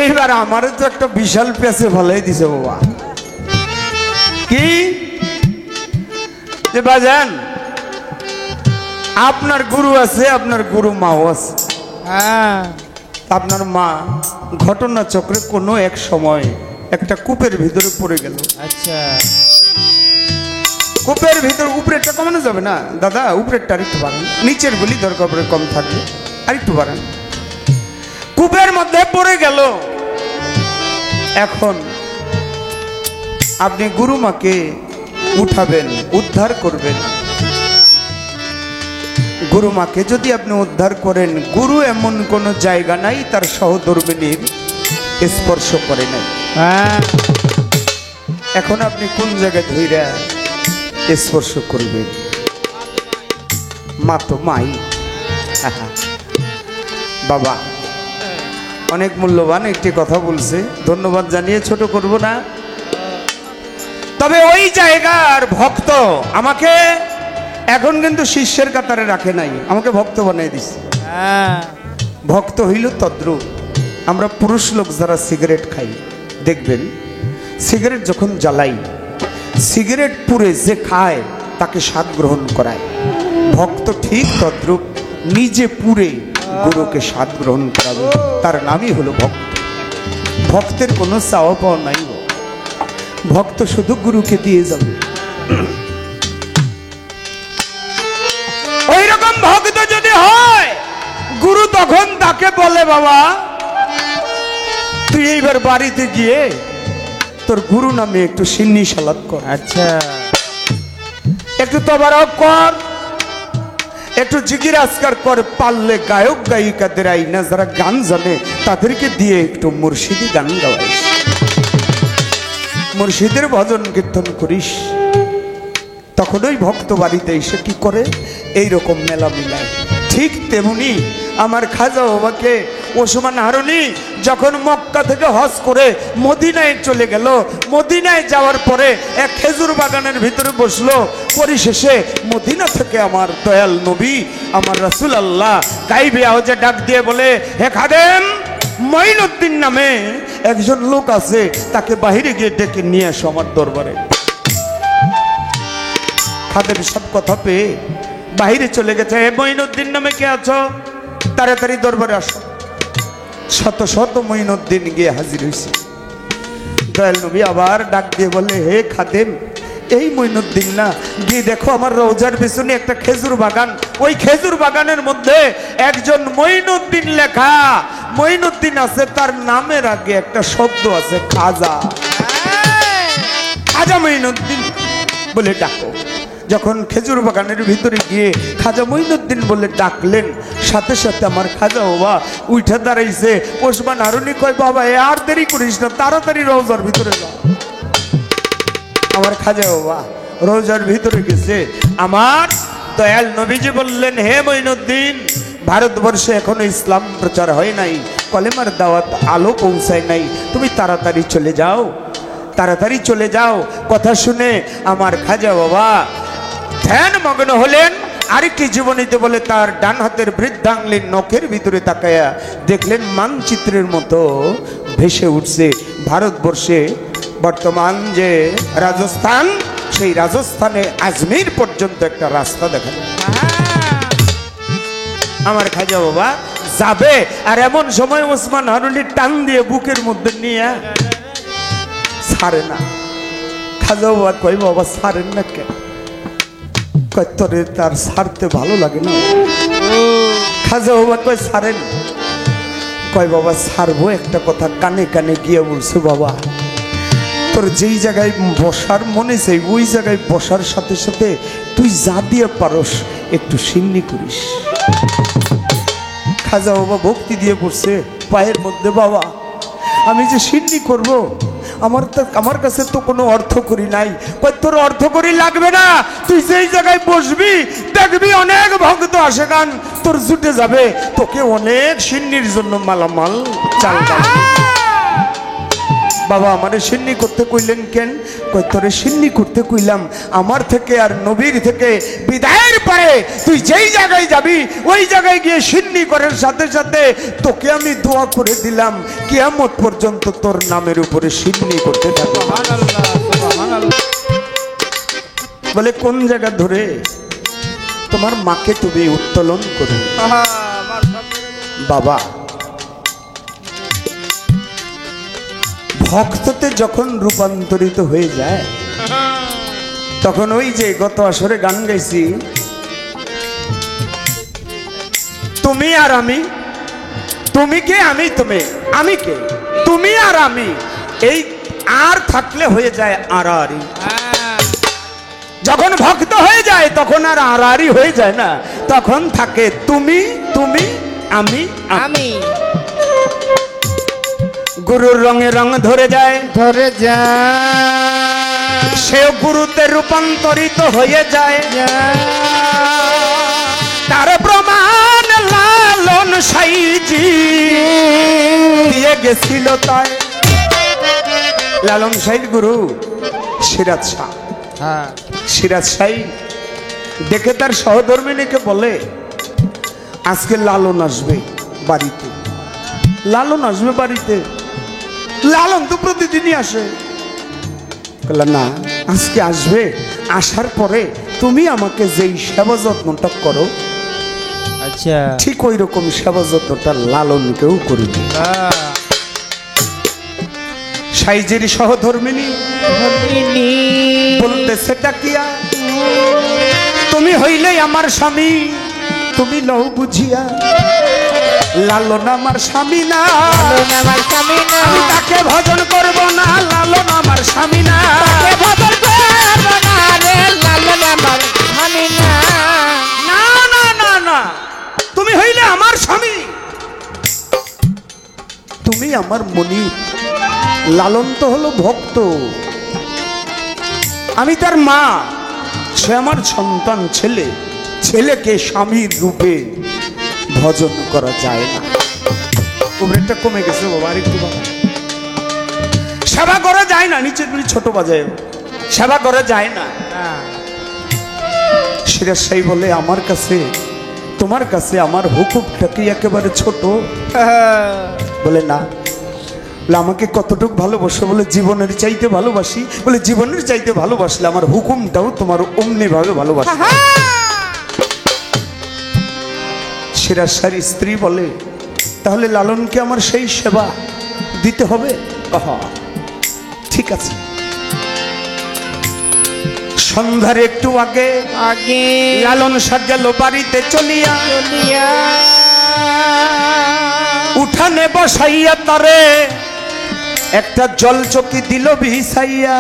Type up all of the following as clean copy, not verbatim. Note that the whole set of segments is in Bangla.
এইবার আমারও তো একটা বিশাল পেছে ভালোই দিছে বাবা। কি যে বাজান, আপনার গুরু আছে, আপনার গুরু মাও আছে। হ্যাঁ আপনার মা ঘটনা চক্রে কোনো এক সময় একটা কূপের ভিতরে পড়ে গেল। আচ্ছা কূপের ভিতর, উপরেরটা কমানো যাবে না দাদা, উপরেরটা আরেকটু বাড়ান, নিচের গুলি দরকার পড়ে কম থাকবে, আরেকটু বাড়ান। কূপের মধ্যে পড়ে গেল। এখন আপনি গুরুমাকে উঠাবেন, উদ্ধার করবেন। গুরুমাকে যদি আপনি উদ্ধার করেন, গুরু এমন কোনো জায়গা নাই তার সহধর্মিনীর স্পর্শ করে নাই। হ্যাঁ এখন আপনি কোন জায়গায় ধইরা স্পর্শ করবেন? মা তো মাই। বাবা অনেক মূল্যবান একটি কথা বলছে, ধন্যবাদ জানিয়ে ছোট করব না। তবে ওই জায়গার ভক্ত আমাকে এখন কিন্তু শিষ্যের কাতারে রাখে নাই, আমাকে ভক্ত বানিয়ে দিচ্ছে। হ্যাঁ ভক্ত হইল তদ্রূপ। আমরা পুরুষ লোক যারা সিগারেট খাই, দেখবেন সিগারেট যখন জ্বালাই, সিগারেট পুড়ে যে খায় তাকে স্বাদ গ্রহণ করায়। ভক্ত ঠিক তদ্রূপ নিজে পুড়ে গুরুকে স্বাদ গ্রহণ করাবে, তার নামই হলো ভক্ত। ভক্তের কোনো চাওয়া পাওয়া নাই, ভক্ত শুধু গুরুকে দিয়ে যাবে। ওই রকম ভক্ত যদি হয়, গুরু তখন তাকে বলে, বাবা তুই এইবার বাড়িতে গিয়ে তোর গুরু নামে একটু সিন্নি সালাদ কর। আচ্ছা একটু তবারক কর, একটু জিকির আজকার কর, পারলে গায়ক গায়িকাদের আইনা যারা গান জানে তাদেরকে দিয়ে একটু মুর্শিদি গান গাওয়াইস, মুর্শিদের ভজন কীর্তন করিস। তখন ওই ভক্ত বাড়িতে এসে কি করে, এইরকম মেলা মিলায়। ঠিক তেমনি আমার খাজা বাবাকে ওসমান হারুনি যখন মক্কা থেকে হজ করে মদিনায় চলে গেল, মদিনায় যাওয়ার পরে এক খেজুর বাগানের ভিতরে বসলো। পরিশেষে মদিনা থেকে আমার দয়াল নবী, আমার রাসূল আল্লাহ গাইবে আওয়াজে ডাক দিয়ে বলে, হে খাদেম, মঈনুদ্দিন নামে একজন লোক আছে, তাকে বাহিরে গিয়ে ডেকে নিয়ে আসো আমার দরবারে। খাদেম সব কথা পেয়ে বাহিরে চলে গেছে। হে মঈনুদ্দিন নামে কে আছো, তাড়াতাড়ি দরবারে আসো। শত শত মঈনুদ্দিন গিয়ে হাজির হয়েছে। দয়াল নবী আবার ডাক দিয়ে বলে, হে খাদেম, এই মঈনুদ্দিন না, গিয়ে দেখো আমার রওজার পিছনে একটা খেজুর বাগান, ওই খেজুর বাগানের মধ্যে একজন মঈনুদ্দিন লেখা। মঈনুদ্দিন আছে, তার নামের আগে একটা শব্দ আছে খাজা। খাজা মঈনুদ্দিন বলে ডাকো। যখন খেজুর বাগানের ভিতরে গিয়ে খাজা মঈনুদ্দিন বলে ডাকলেন, সাথে সাথে আমার খাজা বাবা উঠে দাঁড়াইছে। ওসমান হারুনি কয়, বাবা আর দেরি করিস না, তাড়াতাড়ি রওজার ভিতরে যা। আমার খাজা বাবা রওজার ভিতরে গেছে। আমার দয়াল নবীজি বললেন, হে মঈনুদ্দিন, ভারতবর্ষে এখনো ইসলাম প্রচার হয় নাই, কলেমার দাওয়াত আলো পৌঁছায় নাই, তুমি তাড়াতাড়ি চলে যাও, তাড়াতাড়ি চলে যাও। কথা শুনে আমার খাজা বাবা ধ্যান মগ্ন হলেন। আরেকটি জীবনীতে বলে, তার ডান হাতের বৃদ্ধাঙ্গুলির নখের ভিতরে তাকায়া দেখলেন মানচিত্রের মতো ভেসে উঠছে ভারতবর্ষে বর্তমান যে রাজস্থান, সেই রাজস্থানে আজমির পর্যন্ত একটা রাস্তা দেখা যায়। আমার খাজা বাবা যাবে, আর এমন সময় ওসমান হারুনি টান দিয়ে বুকের মধ্যে নিয়ে ছাড়ে না। খাজা বাবা কই, বাবা ছাড়েন না কেন? কয়, তোরে তার ছাড়তে ভালো লাগে না? খাজা বাবা কয়, ছাড়েন। কয়, বাবা ছাড়বো, একটা কথা কানে কানে গিয়ে বলছে, বাবা তোর যেই জায়গায় বসার মনে চাই ওই জায়গায় বসার সাথে সাথে তুই যা দিয়ে পারস একটু সিন্নি করিস। খাজা বাবা ভক্তি দিয়ে পড়ছে পায়ের মধ্যে, বাবা আমি যে সিন্নি করব, আমার কাছে তো কোনো অর্থ করি নাই। তোর অর্থ করি লাগবে না, তুই যেই জায়গায় বসবি দেখবি অনেক ভক্ত আসে, গান তোর জুটে যাবে, তোকে অনেক সিন্নির জন্য মালামাল চাল ডাল। বাবা আমারে সিন্নি করতে কইলেন কেন? তোরে সিন্নি করতে কইলাম আমার থেকে আর নবীর থেকে বিদায়ের পারে তুই যেই জায়গায় যাবি ওই জায়গায় গিয়ে সিন্নি করার সাথে সাথে তোকে আমি দোয়া করে দিলাম কিয়ামত পর্যন্ত তোর নামের উপরে সিন্নি করতে থাকবো। সুবহানাল্লাহ, সুবহানাল্লাহ। বলে কোন জায়গা ধরে? তোমার মাকে তুমি উত্তোলন করো। আহা, আমার সব- বাবা, ভক্ততে যখন রূপান্তরিত হয়ে যায় তখন ওই যে গত আসরে গান গাইছি, তুমি আর আমি, তুমি কে আমি তুমি, আমি কে তুমি আর আমি, এই আর থাকলে হয়ে যায় আড়াআড়ি। হ্যাঁ, যখন ভক্ত হয়ে যায় তখন আর আড়াআড়ি হয়ে যায় না, তখন থাকে তুমি তুমি আমি আমি। আমি গুরুর রঙে রং ধরে যায়, ধরে যা সেও গুরুতে রূপান্তরিত হয়ে যায়। তার প্রমাণ লালন সাইজি দিয়ে গেছিল তাই। লালন সাইর গুরু সিরাজ শাহ, হ্যাঁ, সিরাজ শাহ দেখে তার সহধর্মিনীকে বলে আজকে লালন আসবে বাড়িতে, লালন আসবে বাড়িতে। লালন তো প্রতিদিনই আসে। বললাম না, আজকে আসবে, আসার পরে তুমি আমাকে যেই সেবা যত্নটা করো আচ্ছা, ঠিক ওই রকম সেবা যত্নটা লালনকেও করবে। হ্যাঁ। সাইজের সহধর্মিনী ধর্মিনী বলতেছে ডাকিয়া, তুমি হইলে আমার স্বামী, তুমি লও বুঝিয়া লালন আমার স্বামী না, লালন আমার স্বামী না, আমি তাকে ভজন করব না, লালন আমার স্বামী না, তাকে ভজন করব না রে, লালন আমার স্বামী না। না না না না, তুমি হইলে আমার স্বামী, তুমি আমার মনি। লালন তো হলো ভক্ত, আমি তার মা, সে আমার সন্তান ছেলে, ছেলেকে স্বামীর রূপে ভজন করা যায় না। কুমড়েরটা কমে গেছে বাবা, আর একটু বাবা। সেবা করা যায় না, নিচে তুমি ছোট বাজায় সেবা করা যায় না। হ্যাঁ, সিরাজ সাহেব বলে আমার কাছে তোমার কাছে আমার হুকুমটা কি একেবারে ছোট? বলে না। বলে আমাকে কতটুকু ভালোবাসো? বলে জীবনের চাইতে ভালোবাসি। বলে জীবনের চাইতে ভালোবাসলে আমার হুকুমটাও তোমার অমনি ভাবে ভালোবাসি। সিরাজ শাহর স্ত্রী বলে তাহলে লালনকে আমার সেই সেবা দিতে হবে। ঠিক আছে। সন্ধ্যার একটু আগে আগে লালন শাহ গেল বাড়িতে চলিয়া, চলিয়া উঠানে বসাইয়া তারে একটা জল চকি দিল বিছাইয়া,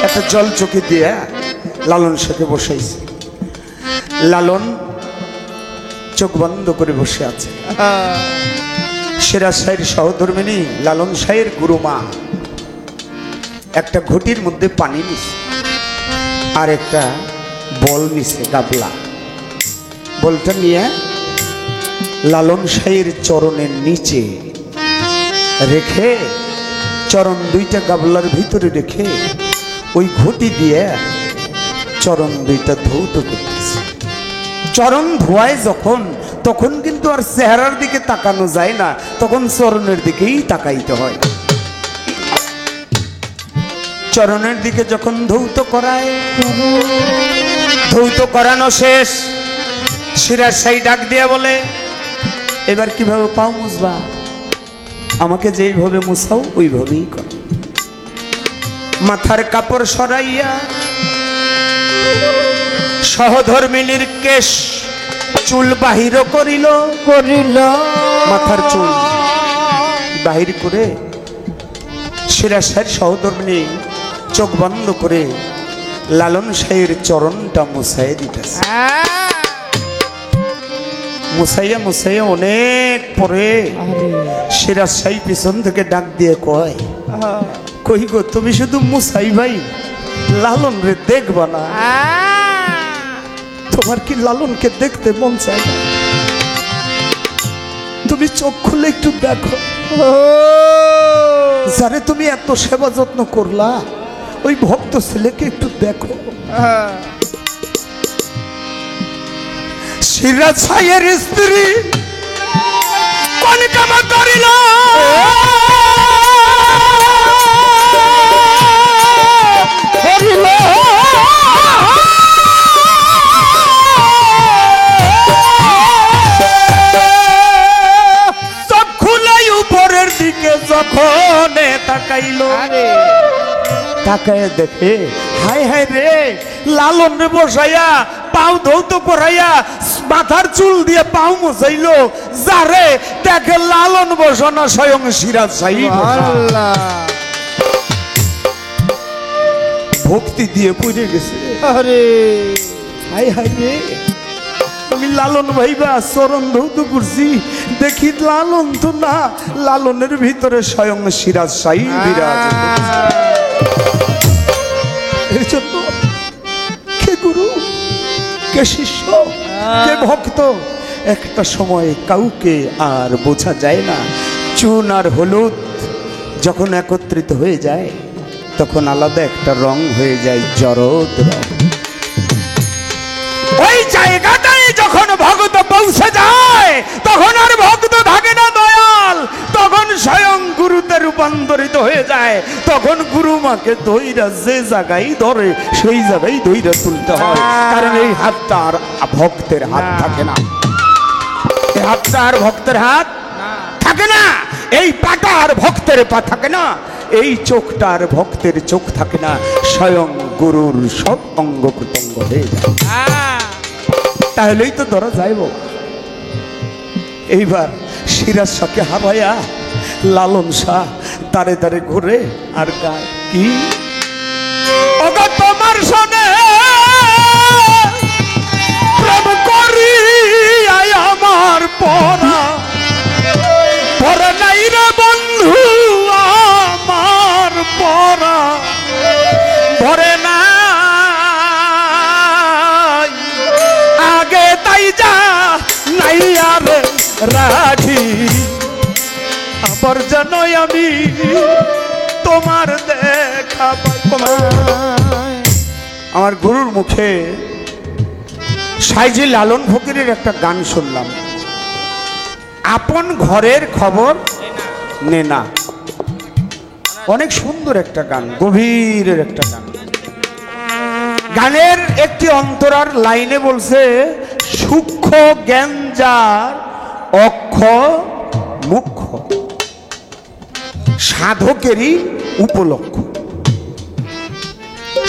একটা জল চকি দিয়া লালন শাহকে বসাইছে। লালন চোখ বন্ধ করে বসে আছে। সিরাজ শাহের সহধর্মিনী লালন শাহের গুরুমা একটা ঘটির মধ্যে পানি নিছে আর একটা বল নিছে, গাবলা। বলটা নিয়ে লালন শাহের চরণের নিচে রেখে, চরণ দুইটা গাবলার ভিতরে রেখে ওই ঘটি দিয়ে চরণ দুইটা ধৌত করতেছে। চরণ ধোয়ায় যখন, তখন কিন্তু আর চেহারার দিকে তাকানো যায় না, তখন চরণের দিকেই তাকাইতে হয়। চরণের দিকে যখন ধৌত করায়, ধৌত করানো শেষ, সিরাজ শাহ ডাক দিয়া বলে এবার কিভাবে পাও মুছবা? আমাকে যেইভাবে মুছাও ওইভাবেই কর। মাথার কাপড় সরাইয়া সহধর্মিনীর কেশ চুল বাহির করিল, করিল মাথার চুল বাহির করে সিরাজ শাহের সহধর্মিনী চোখ বন্ধ করে লালন শাহের চরণটা মুছাইয়া দিতেছে। মুছাইয়া মুছাইয়া অনেক পরে সিরাজ শাহ পিছন থেকে ডাক দিয়ে কয়, কই গো তুমি শুধু মুছাই ভাই, লালন রে দেখবা না? তোমার কি লালনকে দেখতে মন চায়? তুমি চোখ খুলে একটু দেখো, যারে তুমি এত সেবা যত্ন করলা ওই ভক্ত ছেলেকে একটু দেখো। সিরাজ সাইয়ের স্ত্রী কনকামা করিল করিল চক্ষুলাই উপরের দিকে যখন তাকাইল আরে তাকায় দেখে হায় হায় রে লালন রে বসাইয়া পাও ধৌত করাইয়া মাথার চুল দিয়ে পাও মোছাইলো যারে দেখে লালন বসানো স্বয়ং সিরাজ সাহিব আল্লাহ ভক্তি দিয়ে পড়ে গেছে আরে হায় হায় রে আমি লালন ভাইবা চরণ ধৌত করছি দেখি লালন তো না লালনের ভিতরে স্বয়ং সিরাজ সাহিব বিরাজ এর জন্য কে গুরু কে শিষ্য কে ভক্ত একটা সময় কাউকে আর বোঝা যায় না চুন আর হলুদ যখন একত্রিত হয়ে যায় তখন আলাদা একটা রং হয়ে যায় জরদ রং ওই জায়গাটায় যখন ভক্ত পৌঁছে যায় তখন আর ভক্ত থাকে না দয়াল তখন স্বয়ং গুরুতে রূপান্তরিত হয়ে যায় তখন গুরু মাকে ধইরা যে জায়গায় ধরে সেই জায়গায় ধইরা তুলতে হয় কারণ এই হাতটা আর ভক্তের হাত থাকে না এই হাতটা আর ভক্তের হাত থাকে না এই পাটা আর ভক্তের পা থাকে না এই চোখটা আর ভক্তের চোখ থাকে না স্বয়ং গুরুর সব অঙ্গ প্রত্যঙ্গ হয়ে যায় তাহলেই তো ধরা যাইব এইবার সিরাজ শাহকে হারাইয়া লালন শাহ দাঁড়ে দাঁড়ে ঘুরে আর গায় কি ওগো তোমার সনে প্রেম করি আমার পরা পরে নাই রে বন্ধু আমার পরা ধরে না আগে তাই যা নাই আর রাখি আবার জানোই আমি তোমার দেখা পাই আমার গুরুর মুখে সাইজি লালন ফকিরের একটা গান শুনলাম আপন ঘরের খবর নে না অনেক সুন্দর একটা গান গভীরের একটা গান গানের একটি অন্তরার লাইনে বলছে সূক্ষ্ম জ্ঞান যার অক্ষ মুখ্য সাধকেরই উপলক্ষ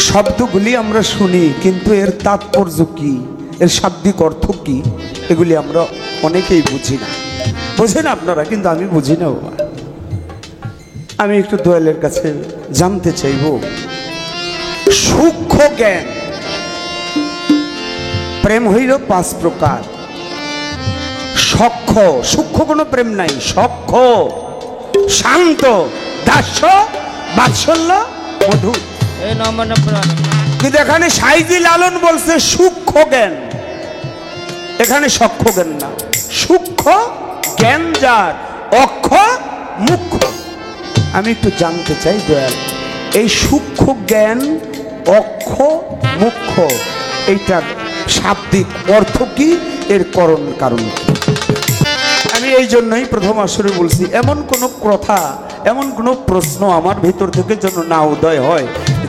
শব্দগুলি আমরা শুনি কিন্তু এর তাৎপর্য কি এর শাব্দিক অর্থ কি এগুলি আমরা অনেকেই বুঝি না বোঝেন আপনারা কিন্তু আমি বুঝি না বাবা আমি একটু দয়ালের কাছে জানতে চাইব সূক্ষ্ম জ্ঞান প্রেম হইল 5 প্রকার সখ্য সূক্ষ্ম কোনো প্রেম নাই সখ্য শান্ত দাস্য বাৎসল্য মধু এই নম্বর কিন্তু এখানে সাইজি লালন বলছে সূক্ষ্ম জ্ঞান এখানে সখ্য জ্ঞান না সূক্ষ্ম জ্ঞান যার অক্ষ মুখ্য আমি একটু জানতে চাই দয়াল এই সূক্ষ্ম জ্ঞান অক্ষ মুখ্য এইটার শাব্দিক অর্থ কি এর করণ কারণ কি আমি এই জন্যই প্রথম আসরে বলছি এমন কোনো কথা এমন কোনো প্রশ্ন আমার ভিতর থেকে যেন না উদয় হয়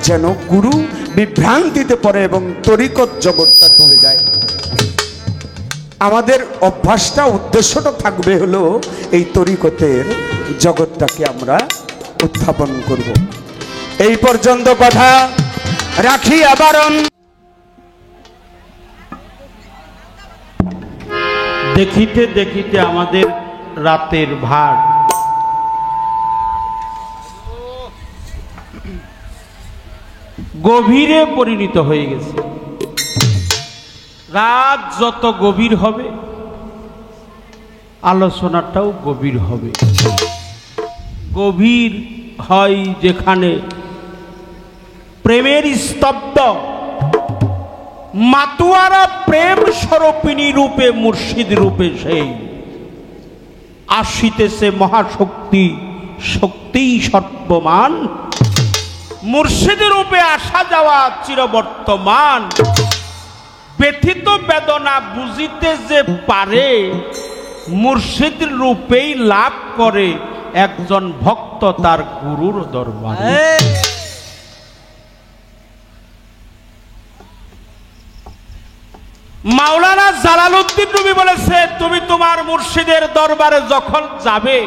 যেন গুরু বিভ্রান্তিতে পড়ে এবং তরিকত জগৎটা ডুবে যায় আমাদের অভ্যাসটা উদ্দেশ্যটা থাকবে হলো এই তরিকতের জগৎটাকে আমরা উত্থাপন করব এই পর্যন্ত কথা রাখি আবার দেখিতে দেখিতে আমাদের রাতের ভার গভীরে পরিণত হয়ে গেছে রাত যত গভীর হবে আলোচনাটাও গভীর হবে গভীর হয় যেখানে প্রেমের স্তব্ধ মাতুয়ারা প্রেম স্বরূপিণী রূপে মুর্শিদ রূপে সেই আসিতেছে মহাশক্তি শক্তিই সর্বমান মুর্শিদ রূপে আসা যাওয়া চিরবর্তমান ব্যথিত বেদনা বুঝিতে যে পারে, মুর্শিদ রূপেই লাভ করে একজন ভক্ত তার গুরুর দরবারে। মাওলানা জালালউদ্দিন রুমি বলেছে, তুমি তোমার মুর্শিদের দরবারে যখন যাবে,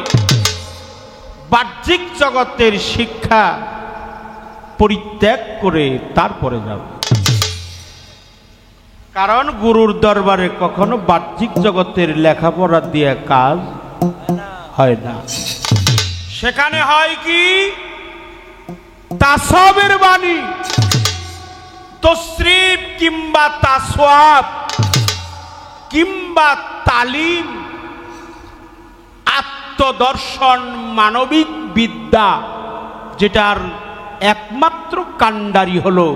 বাহ্যিক জগতের শিক্ষা পরিত্যাগ করে তারপরে যাবে। কারণ গুরুর দরবারে কখনো বাহ্যিক জগতের লেখাপড়া দিয়ে কাজ হয় না। সেখানে হয় কি, তাসওয়াবের বাণী, তসরিফ কিংবা তাসওয়াব কিংবা তালিম, আত্মদর্শন, মানবিক বিদ্যা, যেটার একমাত্র কাণ্ডারি হলো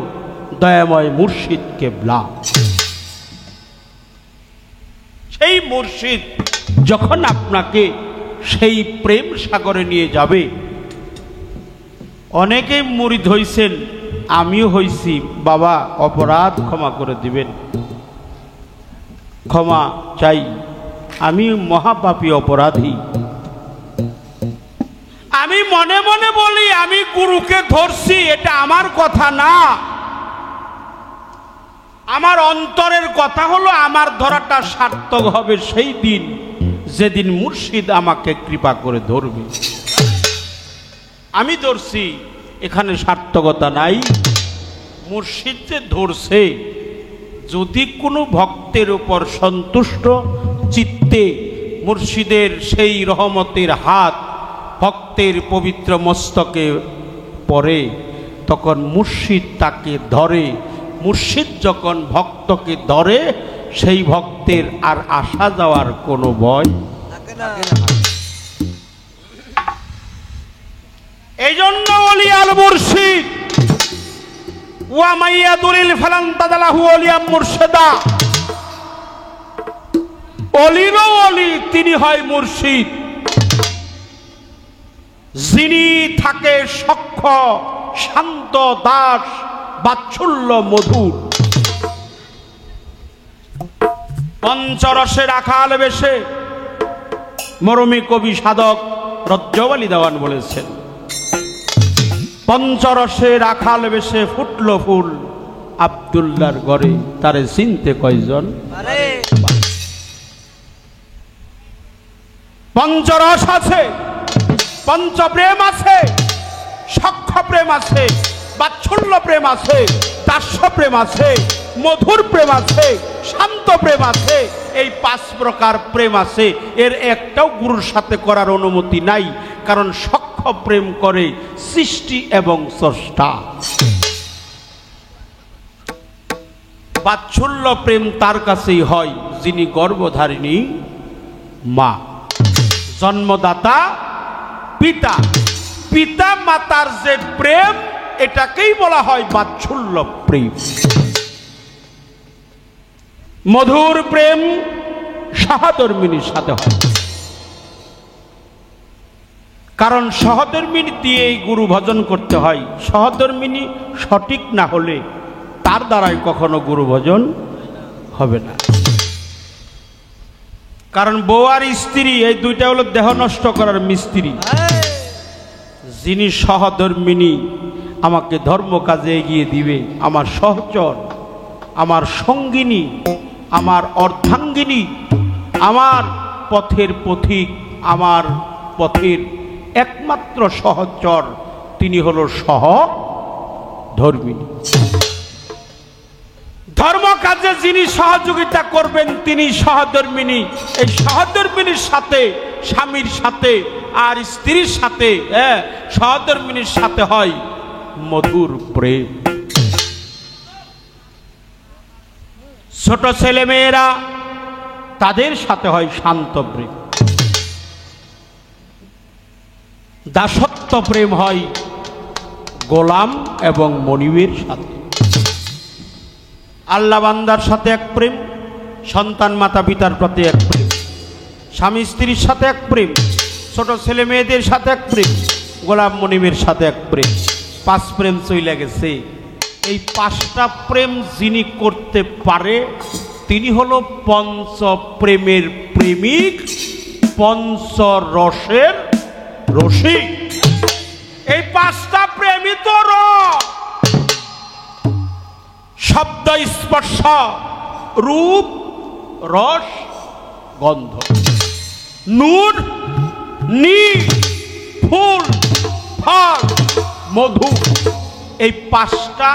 দয়াময় মুর্শিদ কেবলা। সেই মুর্শিদ যখন আপনাকে সেই প্রেম সাগরে নিয়ে যাবে, অনেকেই মুরিদ হইছেন, আমিও হইছি, বাবা অপরাধ ক্ষমা করে দিবেন, ক্ষমা চাই, আমি মহাপাপী অপরাধী। আমি মনে মনে বলি আমি গুরুকে ধরছি, এটা আমার কথা না। আমার অন্তরের কথা হলো, আমার ধরাটা সার্থক হবে সেই দিন যেদিন মুর্শিদ আমাকে কৃপা করে ধরবে। আমি ধরছি, এখানে সার্থকতা নাই। মুর্শিদ যে ধরছে, যদি কোনো ভক্তের উপর সন্তুষ্ট চিত্তে মুর্শিদের সেই রহমতের হাত ভক্তের পবিত্র মস্তকে পড়ে, তখন মুর্শিদ তাকে ধরে। মুর্শিদ যখন ভক্তকে ধরে, সেই ভক্তের আর আসা যাওয়ার কোনো ভয় থাকে না। এই জন্য ওলি আল মুর্শিদ ওয়া মাইয়াদুলিল ফালান তাদালাহু ওলিয়া মুর্শিদা, অলিরও অলি তিনি হয় মুর্শিদ, যিনি থাকে সখ্য শান্ত দাস বাৎসল্য মধুর। পঞ্চরসে রাখাল বেশে মরমী কবি সাধক রজ্জওয়ালি দেওয়ান বলেছেন, পঞ্চরসে রাখাল বেশে ফুটল ফুল, আব্দুল্লাহর ঘরে তারে চিনতে কয়জন। পঞ্চরস আছে, পঞ্চপ্রেম আছে, সখ্য প্রেম আছে, বাৎসল্য প্রেম আছে, দাস্য প্রেম আছে, মধুর প্রেম আছে, শান্ত প্রেম আছে। এই 5 প্রকার প্রেম আছে। এর একটাও গুরুর সাথে করার অনুমতি নাই, কারণ সখ্য প্রেম করে সৃষ্টি এবং স্রষ্টা। বাৎসল্য প্রেম তার কাছেই হয় যিনি গর্ভধারিণী মা, জন্মদাতা পিতা। পিতা মাতার যে প্রেম, এটাকেই বলা হয় বাৎসল্য প্রেম। মধুর প্রেম সহধর্মিণীর সাথে হয়, কারণ সহধর্মিণী দিয়েই গুরু ভজন করতে হয়। সহধর্মিণী সঠিক না হলে তার দ্বারাই কখনো গুরু ভজন হবে না। কারণ বউ আর স্ত্রী এই দুইটা হলো দেহ নষ্ট করার মিস্ত্রি। যিনি সহধর্মিণী, আমাকে ধর্ম কাজে এগিয়ে দিবে, আমার সহচর, আমার সঙ্গিনী, আমার অর্ধাঙ্গিনী, আমার পথের পথিক, আমার পথের একমাত্র সহচর, তিনি হলো সহধর্মিণী। ধর্ম কাজে যিনি সহযোগিতা করবেন তিনি সহধর্মিণী। এই সহধর্মিণীর সাথে, স্বামীর সাথে আর স্ত্রীর সাথে, সহধর্মিণীর সাথে হয় মধুর প্রেম। ছোট ছেলে মেয়েরা, তাদের সাথে হয় শান্ত প্রেম। দাসত্ব প্রেম হয় গোলাম এবং মনিবের সাথে। আল্লাহ বান্দার সাথে এক প্রেম, সন্তান মাতা পিতার প্রতি এক প্রেম, স্বামী স্ত্রীর সাথে এক প্রেম, ছোট ছেলে মেয়েদের সাথে এক প্রেম, গোলাম মনিবের সাথে এক প্রেম। 5 প্রেম চইলা গেছে। এই পাঁচটা প্রেম যিনি করতে পারে তিনি হলো পঞ্চ প্রেমের প্রেমিক, পঞ্চ রসের রসিক। এই পাঁচটা প্রেমই তো শব্দ, স্পর্শ, রূপ, রস, গন্ধ, নূর, নী, ফুল, ফল, মধু। এই পাঁচটা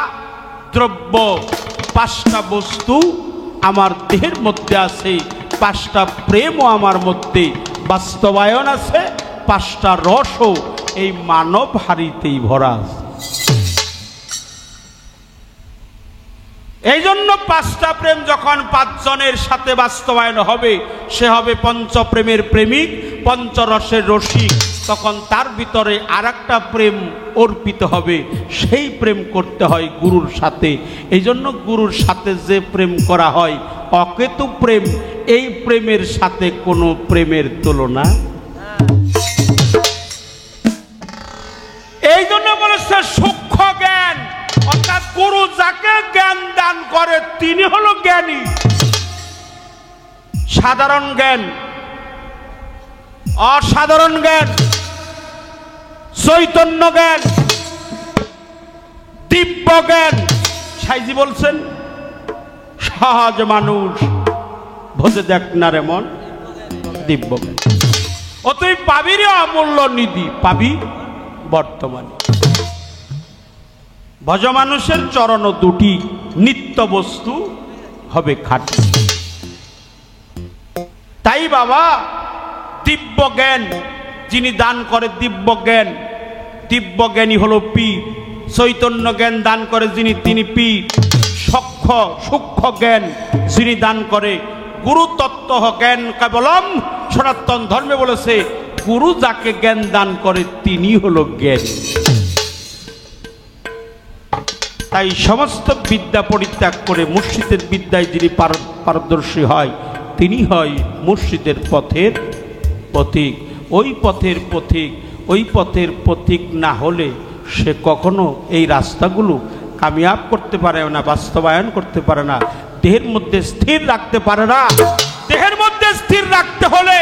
দ্রব্য, পাঁচটা বস্তু আমার দেহের মধ্যে আছে। পাঁচটা প্রেমও আমার মধ্যে বাস্তবায়ন আছে। পাঁচটা রসও এই মানব হারিতেই ভরা আছে। এই জন্য পাঁচটা প্রেম যখন পাঁচজনের সাথে বাস্তবায়ন হবে, সে হবে পঞ্চপ্রেমের প্রেমিক, পঞ্চরসের রসিক। তখন তার ভিতরে আর একটা প্রেম অর্পিত হবে, সেই প্রেম করতে হয় গুরুর সাথে। এই জন্য গুরুর সাথে যে প্রেম করা হয় অকেতু প্রেম। এই প্রেমের সাথে কোনো প্রেমের তুলনা। এই জন্য বলেছে সূক্ষ্ম জ্ঞান, অর্থাৎ গুরু যাকে জ্ঞান দান করে তিনি হলো জ্ঞানী। সাধারণ জ্ঞান, অসাধারণ জ্ঞান, চৈতন্য জ্ঞান, দিব্য জ্ঞান। সাইজি বলছেন সহজ মানুষ ভোজে দেখ না রে মন দিব্য জ্ঞান। ও তুই পাবি রে অমূল্য নিধি, পাবি বর্তমানে। ভজ মানুষের চরণ দুটি, নিত্য বস্তু হবে খাঁটি। তাই বাবা দিব্য জ্ঞান যিনি দান করে, দিব্য জ্ঞান, দিব্য জ্ঞানী হলো পীর। চৈতন্য জ্ঞান দান করে যিনি, তিনি পীর। সূক্ষ্ম জ্ঞান যিনি দান করে, গুরু তত্ত্ব জ্ঞান কেবলম। সনাতন ধর্মে বলেছে গুরু যাকে জ্ঞান দান করে তিনি হলো জ্ঞানী। তাই সমস্ত বিদ্যা পরিত্যাগ করে মুর্শিদের বিদ্যায় যিনি পারদর্শী হয় তিনি হয় মুর্শিদের পথের পথিক। ওই পথের পথিক, ওই পথের পথিক না হলে সে কখনো এই রাস্তাগুলো কামিয়াব করতে পারে না, বাস্তবায়ন করতে পারে না, দেহের মধ্যে স্থির রাখতে পারে না। দেহের মধ্যে স্থির রাখতে হলে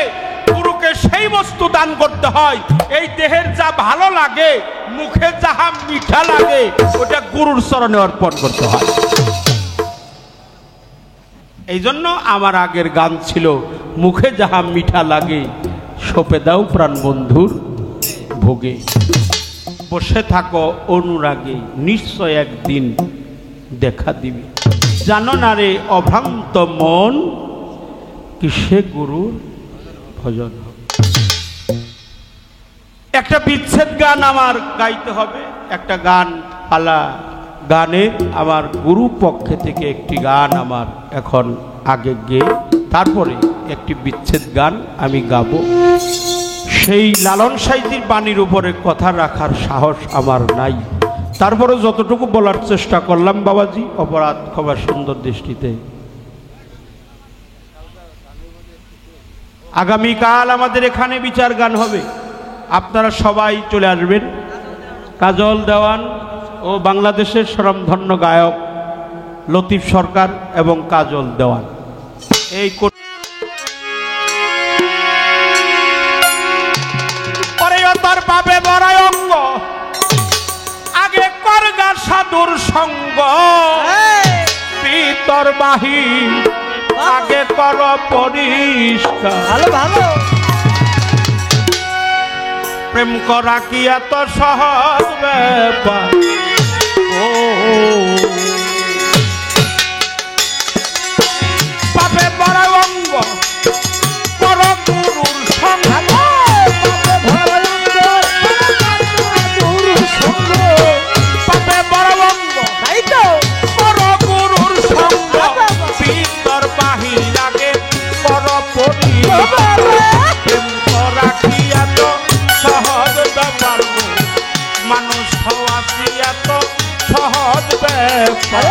গুরুকে সেই বস্তু দান করতে হয়। এই দেহের যা ভালো লাগে, মুখে যাহা মিঠা লাগে, ওটা গুরুর চরণে অর্পণ করতে হয়। এই জন্য আমার আগের গান ছিল মুখে যাহা মিঠা লাগে, সঁপে দাও প্রাণ বন্ধুর ভোগে। বসে থাকো অনুরাগে, নিশ্চয় একদিন দেখা দিবে। জানো না রে অভ্রান্ত মন, কিসে গুরুর ভজন হবে। একটা বিচ্ছেদ গান আমার গাইতে হবে, একটা গান পালা গানের আমার গুরু পক্ষে থেকে একটি গান আমার এখন আগে গেয়ে তারপরে একটি বিচ্ছেদ গান আমি গাবো। সেই লালন সাইজির বাণীর উপরে কথা রাখার সাহস আমার নাই, তারপরে যতটুকু বলার চেষ্টা করলাম বাবাজি, অপরাধ ক্ষমা সুন্দর দৃষ্টিতে। আগামীকাল আমাদের এখানে বিচার গান হবে, আপনারা সবাই চলে আসবেন। কাজল দেওয়ান ও বাংলাদেশের স্বনামধন্য গায়ক লতিফ সরকার এবং কাজল দেওয়ান এই তার পাবে বড়াই অঙ্গ, আগে করগা সাধুর সঙ্গ, ভিতর বাহির আগে কর পরিষ্কার। ভালো ভালো প্রেম করা কি এত সহজ ব্যাপার? ও পাবে বড়াই অঙ্গ, পর গুরুর সঙ্গ, পাবে বড়াই অঙ্গ, তাই তো পর গুরুর সঙ্গ, ভিতর বাহির আগে কর পরিষ্কার। প্রেম করা কি এত সহজ ব্যাপার? মানুষ হওয়া কি এত সহজ ব্যাপার?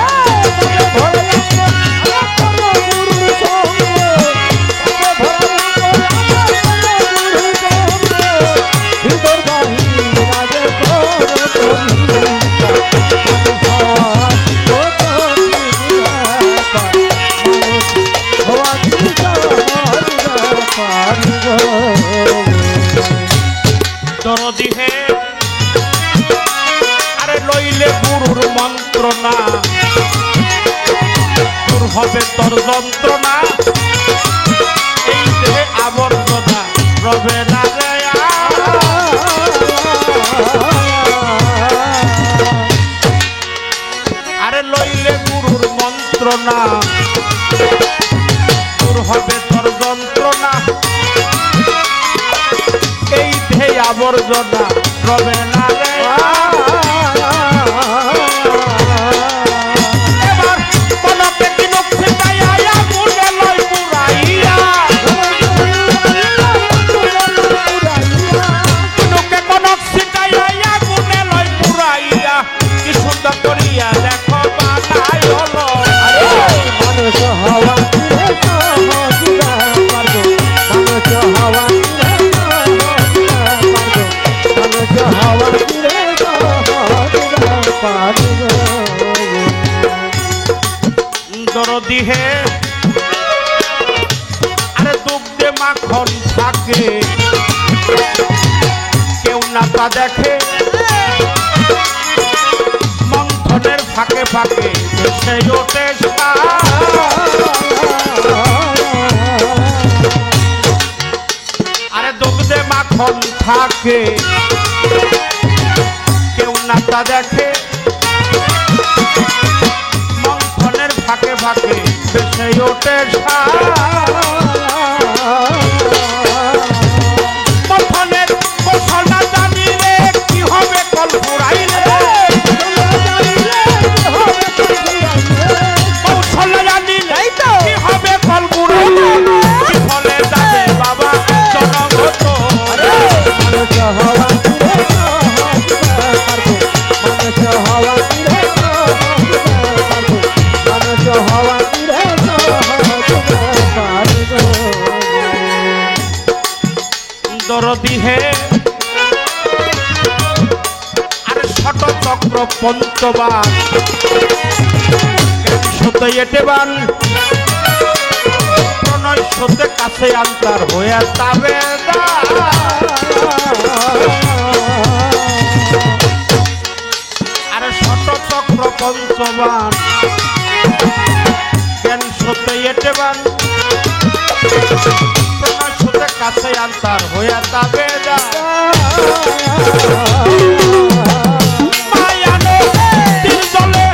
ভিতর বাহির আগে কর পরিষ্কার। লইলে গুরুর মন্ত্রণা দূর হবে তোর যন্ত্রণা এই দেহে আবর্জনা রবে না রে আরে লইলে গুরুর মন্ত্রণা দূর হবে তোর যন্ত্রণা এই দেহে আবর্জনা রবে না রে এবার কনকে কিনুক ছিটাইয়া মুড়ে লই পুরাইয়া কিনুকে কনক ছিটাইয়া মুড়ে লই পুরাইয়া কি সুন্দর করিয়া দেখো বানাই হলো মানুষ হওয়া মানুষ হওয়া দরদি হে আরে দুগ্ধে মাখন থাকে কেউ না তা দেখে মন্থনের ফাঁকে ফাঁকে সে ওঠে আরে দুগ্ধে মাখন থাকে কেউ না তা দেখে মন্থনের ফাঁকে ফাঁকে বেসে ওঠে মন্থনের কৌশলটা জানিলে কি হবে কল্পরাইলে কৌশল জানিলে কি হবে কল্পরাইলে কি ফলে যাবে বাবা জনগত মানুষ হওয়া দরদি হে আর ষট চক্র পঞ্চবান সতে এটেবান প্রণয় সতে কাছে আন্তার হয়ে যাবে আর ষট চক্র পঞ্চবান জ্ঞান সতে এটেবান প্রণয় সতে কাছে আন্তার হয়ে যাবে মায়ানো তিল জলে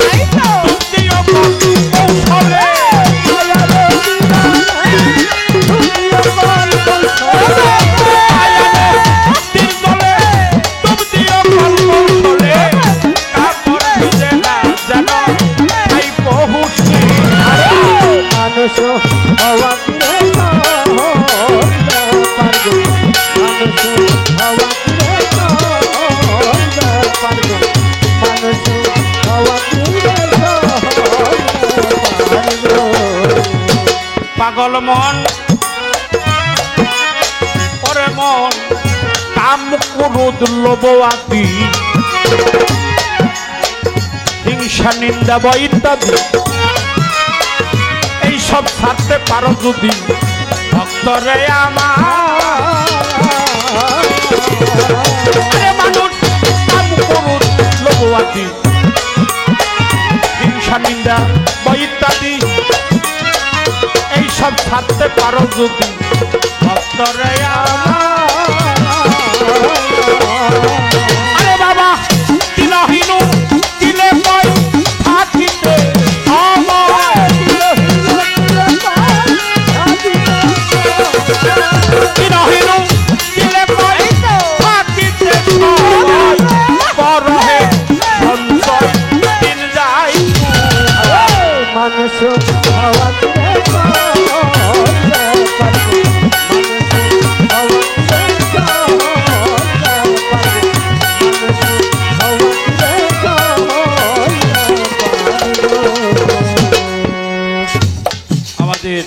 দুটিও কৌশলে মানুষ হওয়া পাগল মন ওরে মন কাম ক্রোধ লোভ আদি হিংসা নিন্দা বা ইত্যাদি এইসব ছাড়তে পারো যদি ভক্তরে আমার মানুষ কাম ক্রোধ লোভ আদি হিংসা নিন্দা বা ইত্যাদি এইসব ছাড়তে পারো যদি ভক্তরে আরে বাবা তিলহীন তিলে কই থাকিতে তিলহীন তিলে কই থাকিতে বরহে সঞ্চয় দিন যায় মানুষ হওয়া আমাদের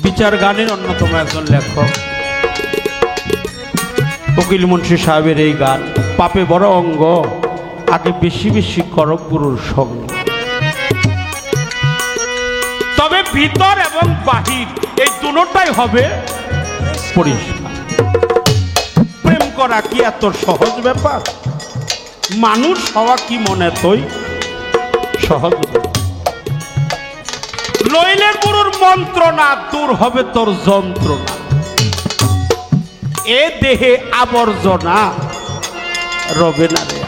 বিচার গানের অন্যতম একজন লেখক উকিল মুন্সি সাহেবের এই গান পাপে বড় অঙ্গ আগে বেশি বেশি করো গুরুর সঙ্গ তবে ভিতর এবং বাহির এই দুটোটাই হবে পরিষ্কার। প্রেম করা কি এত সহজ ব্যাপার? মানুষ হওয়া কি মনে তুই সহজ লইলে গুরুর মন্ত্রণা দূর হবে তোর যন্ত্রণা এ দেহে আবর্জনা রবে না রে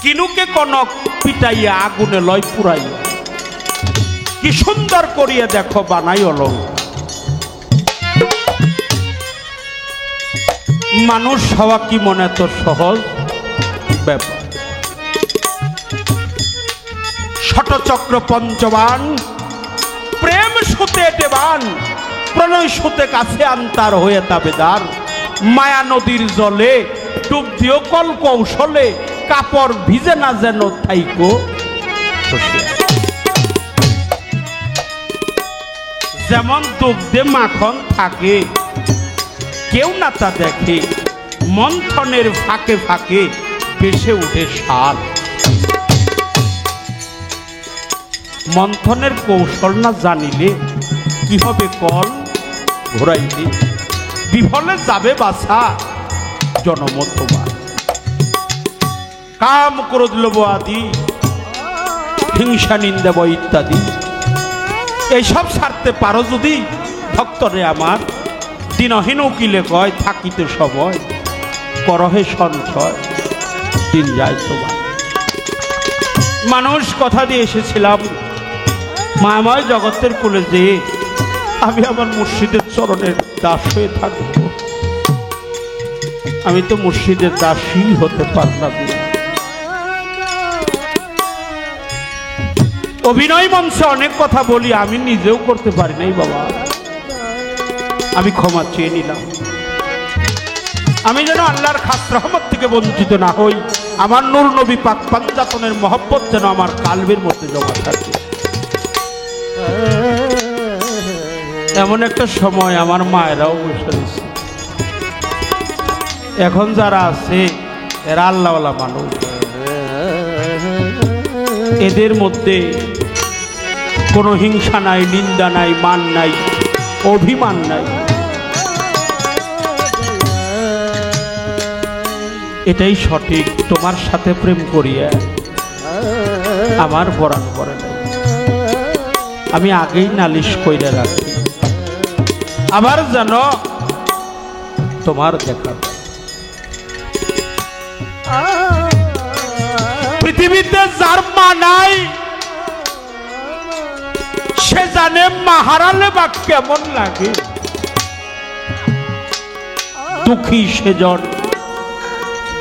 কিনুকে কনক পিটাইয়া আগুনে লয় পুরাইয়া কি সুন্দর করিয়া দেখো বানাই অলঙ্কার মানুষ হওয়া কি মনে তোর সহজ ব্যাপার ষটচক্র পঞ্চবান প্রেম সুতে দেবান প্রণয় সুতে কাছে আন্তার হয়ে তাবেদার মায়া নদীর জলে ডুব দিও কল কৌশলে কাপড় ভিজে না যেন থাইকো যেমন দুগ্ধে মাখন থাকে কেউ না তা দেখে মন্থনের ফাঁকে ফাঁকে ভেসে উঠে শাল মন্থনের কৌশল না জানিলে কি হবে কল ঘোরাইলে বিফলে যাবে বাছা জনম তোমার কাম ক্রোধ লোভ আদি হিংসা নিন্দা বই ইত্যাদি এইসব ছাড়তে পারো যদি ভক্তরে আমার দিনহীন উকিলে কয় থাকিতে সময় করহে সঞ্চয় দিন যায় তোমার মানুষ কথা দিয়ে এসেছিলাম মায়াময় জগতের কোলে যে আমি আমার মুর্শিদের চরণের দাস হয়ে থাকব আমি তো মুর্শিদের দাসী হতে পারলাম না অভিনয় মঞ্চে অনেক কথা বলি আমি নিজেও করতে পারি নাই বাবা আমি ক্ষমা চেয়ে নিলাম আমি যেন আল্লাহর খাস রহমত থেকে বঞ্চিত না হই আমার নূর নবী পাক পাঞ্জাতনের মহব্বত যেন আমার কালবের মধ্যে জমা থাকে এমন একটা সময় আমার মায়েরাও বসে রয়েছে এখন যারা আছে এরা আল্লাহওয়ালা মানুষ এদের মধ্যে কোনো হিংসা নাই নিন্দা নাই মান নাই অভিমান নাই এটাই সঠিক তোমার সাথে প্রেম করিয়া আমার বরান করে নাই আমি আগেই নালিশ কইরা রাখি আবার জানো তোমার দেখা পৃথিবীতে যার মা নাই সে জানে মা হারালে বা কেমন লাগে দুঃখী সেজন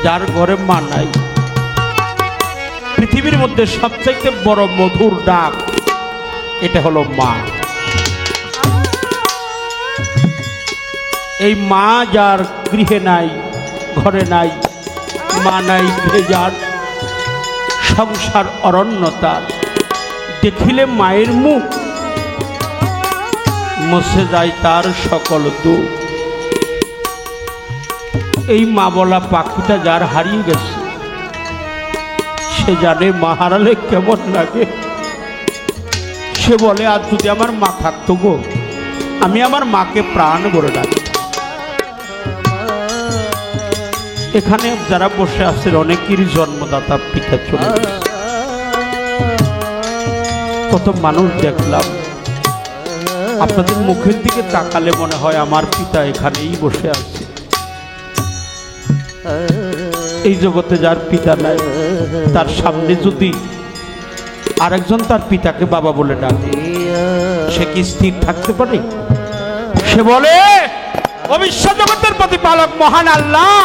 যার ঘরে মা নাই পৃথিবীর মধ্যে সবচেয়ে বড় মধুর ডাক এটা হলো মা এই মা যার গৃহে নাই ঘরে নাই মা নাই গৃহে যার সংসার অরণ্যতা দেখিলে মায়ের মুখ মুছে যায় তার সকল দুঃখ এই মা বলা পাখিটা যার হারিয়ে গেছে সে জানে মা হারালে কেমন লাগে সে বলে আজ যদি আমার মা থাকতো গো আমি আমার মাকে প্রাণ ভরে ডাকি এখানে যারা বসে আছেন অনেকেরই জন্মদাতা পিতা চলে গেছে কত মানুষ দেখলাম আপনাদের মুখের দিকে তাকালে মনে হয় আমার পিতা এখানেই বসে আছে এই জগতে যার পিতা নাই তার সামনে যদি আরেকজন তার পিতাকে বাবা বলে ডাকে সে কি স্থির থাকতে পারে সে বলে অবিশ্ব জগতের প্রতিপালক মহান আল্লাহ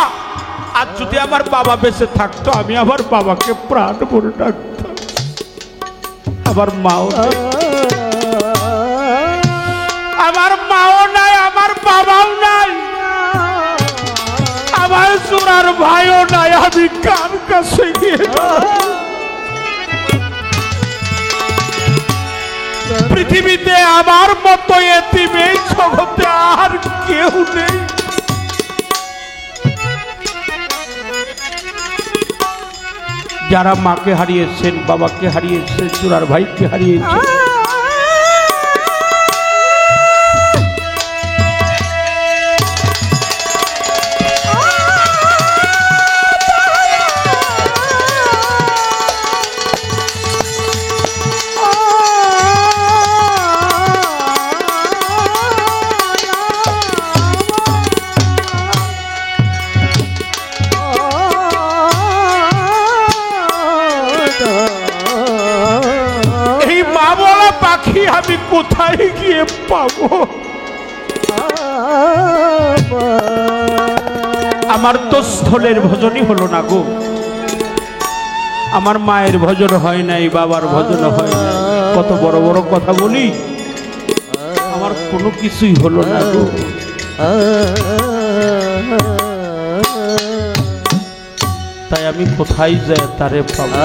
আজ যদি আমার বাবা বেঁচে থাকতো আমি আমার বাবাকে প্রাণ ভরে ডাকতাম আমার মাও আমার মাও নাই আমার বাবাও নাই আমার চোরার ভাইও নাই আমি কার কাছে গিয়ে পৃথিবীতে আমার মতো এতিম এই জগতে আর কেউ নেই যারা মাকে হারিয়েছেন বাবাকে হারিয়েছেন চোরার ভাইকে হারিয়েছেন কোথায় গিয়ে পাবো? আমার তো স্থলের ভজনই হলো না গো, আমার মায়ের ভজন হয় নাই, বাবার ভজন হয় নাই, কত বড় বড় কথা বলি, আমার কোনো কিছুই হলো না গো। তাই আমি কোথায় যাই তারে পাবো?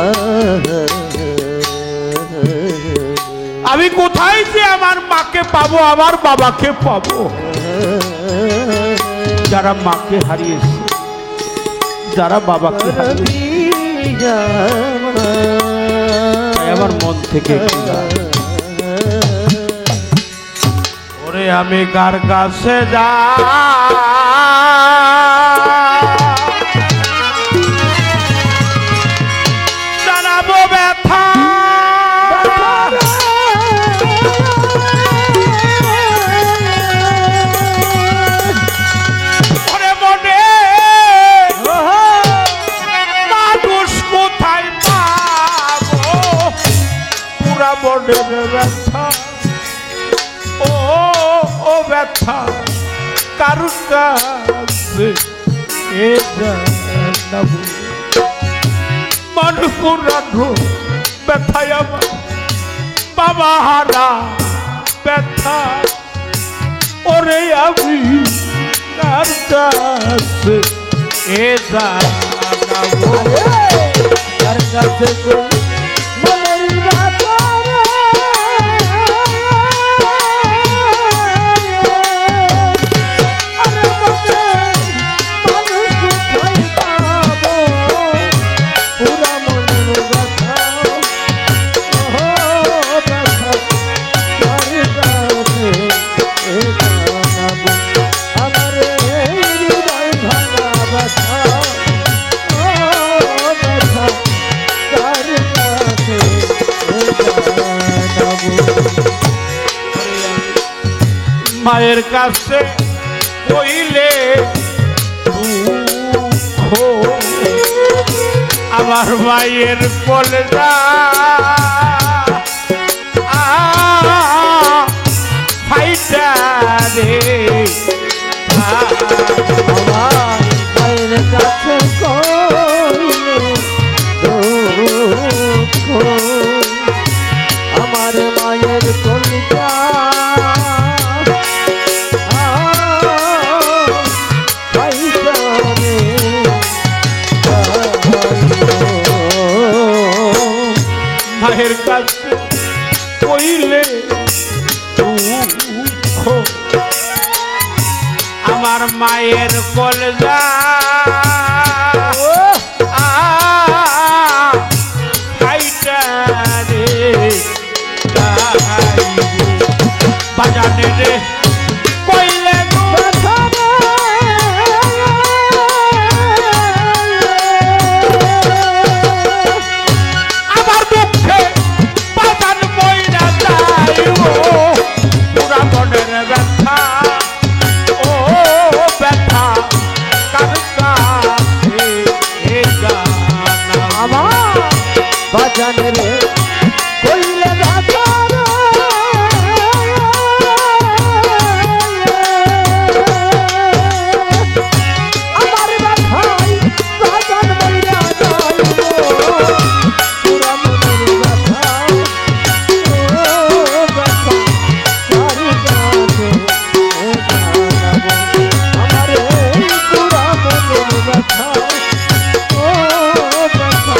আমি কোথায় যে আমার মাকে পাবো, আমার বাবাকে পাবো? যারা মাকে হারিয়েছে, যারা বাবাকে হারিয়েছে, তাই আমার মন থেকে ওরে আমি কার কাছে যা জানাবো ব্যথা, ওরে মনে মানুষ কোথায় পাবো, পুরা মনের ব্যথা, ও ও ব্যথা কারুর কাছে এ জানাবো, মন পুরানো ব্যথায় আমার বাবা হারা ব্যথা, ওরে আমি কার কাছে এ জানাবো, কার কাছে গো মনের ব্যথা মায়ের কাছে কইলে দুঃখ, আমার মায়ের কলেজা ফাইটা রে, আমার মায়ের কাছে কইলে দুঃখ, আমার মায়ের কলেজা মায়ের কাছে কইলে দুঃখ, আমার মায়ের কলেজা খাইটা রে, বাজানে রে কইলে বাজানে রে কইলে আমার বাধাই বাজান বইরা যাইব, পুরা মনের ব্যথা, ও ব্যথা কার কাছে জানাবো, আমার এই পুরা মনের ব্যথা, ও ব্যথা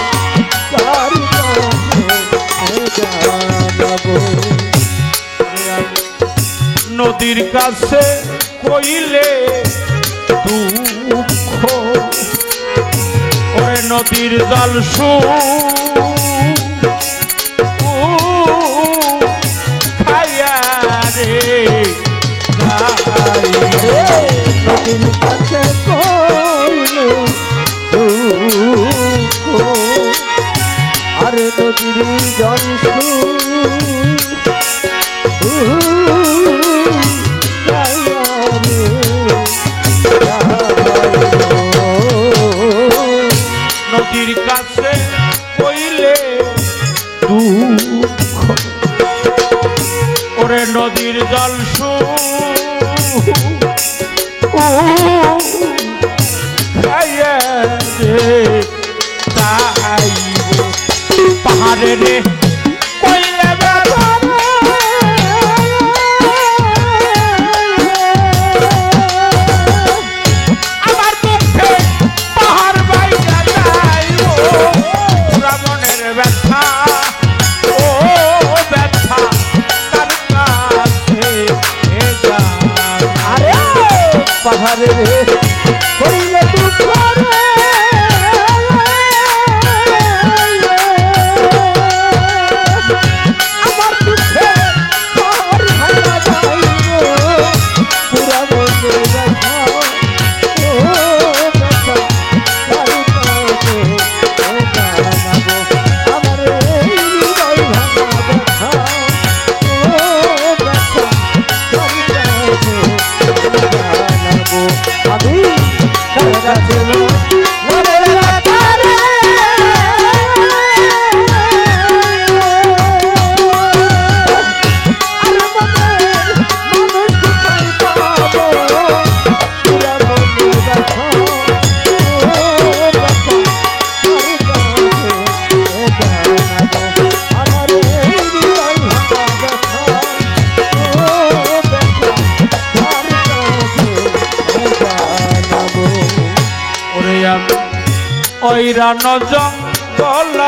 কার কাছে জানাবো। নদীর কাছে কইলে দুঃখ, ওরে নদীর জল খাইয়া রে, নদীর কাছে কইলে দুঃখ, আরে নদীর জল নদীর কাছে কইলে দুঃখ, ওরে আমারে রে কইলে ব্যথা আমার দুঃখে পাহাড় বাইরা যাইব রাবণের ব্যথা ও ব্যথা কার কাছে আরে পাহাড়ে রে কইলে দুঃখ রে আমার দুঃখে পাহাড় ভাঙা যাইব পুরা বন্ধু ব্যথা ও ব্যথা কার কাছে জানাবো আমার এই হৃদয় ভাঙা ব্যথা ও ব্যথা কার কাছে জানাবো আমি কার কাছে মনের ব্যথা রে ওরে আমি ঐরান জঙ্গল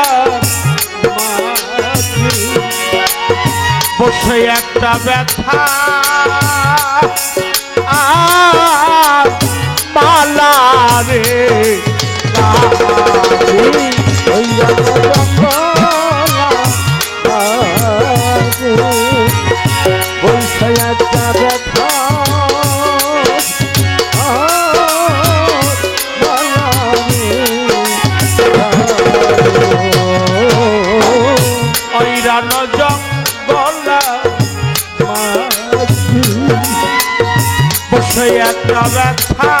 মাঝে বসে একটা ব্যথা আর মালা রে ঐরান জঙ্গল মাঝে বসে একটা ব্যথা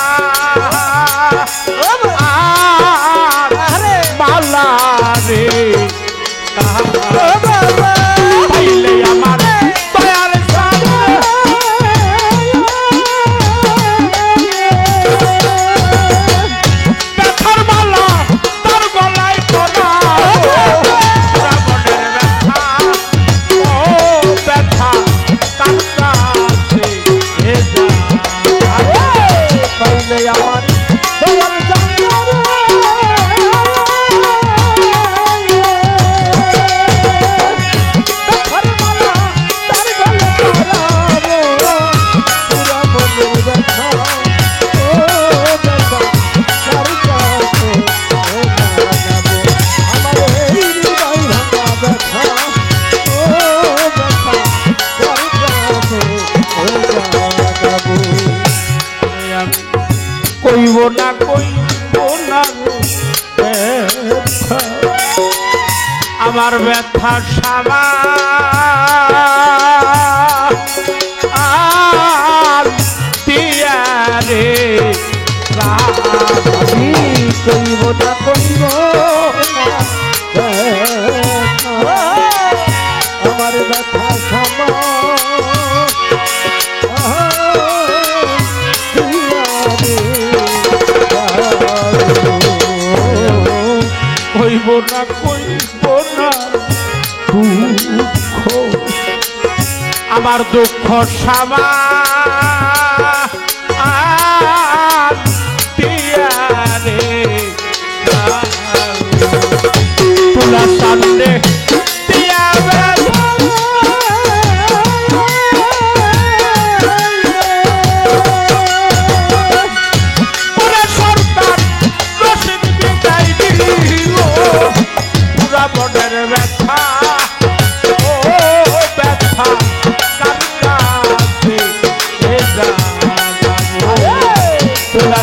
আর মালা রে পাইলে আমার দয়ার সামনে ব্যথার মালা তার গলায় পরাবো রাবণের ব্যথা ও ব্যথা কার কাছে পাইলে আমার দয়াল কইব না কইব না ব্যথা, আমার ব্যথা সামা আর দিয়া রে আমি কইব না কইব না ব্যথা, আমার ব্যথা সামা কইব না কইব না দুঃখ, আমার দুঃখ সামা আর দিয়া রে তুলা সামনে দিয়া রাবণের ব্যথা ও ব্যথা কার কাছে যাবো তোরা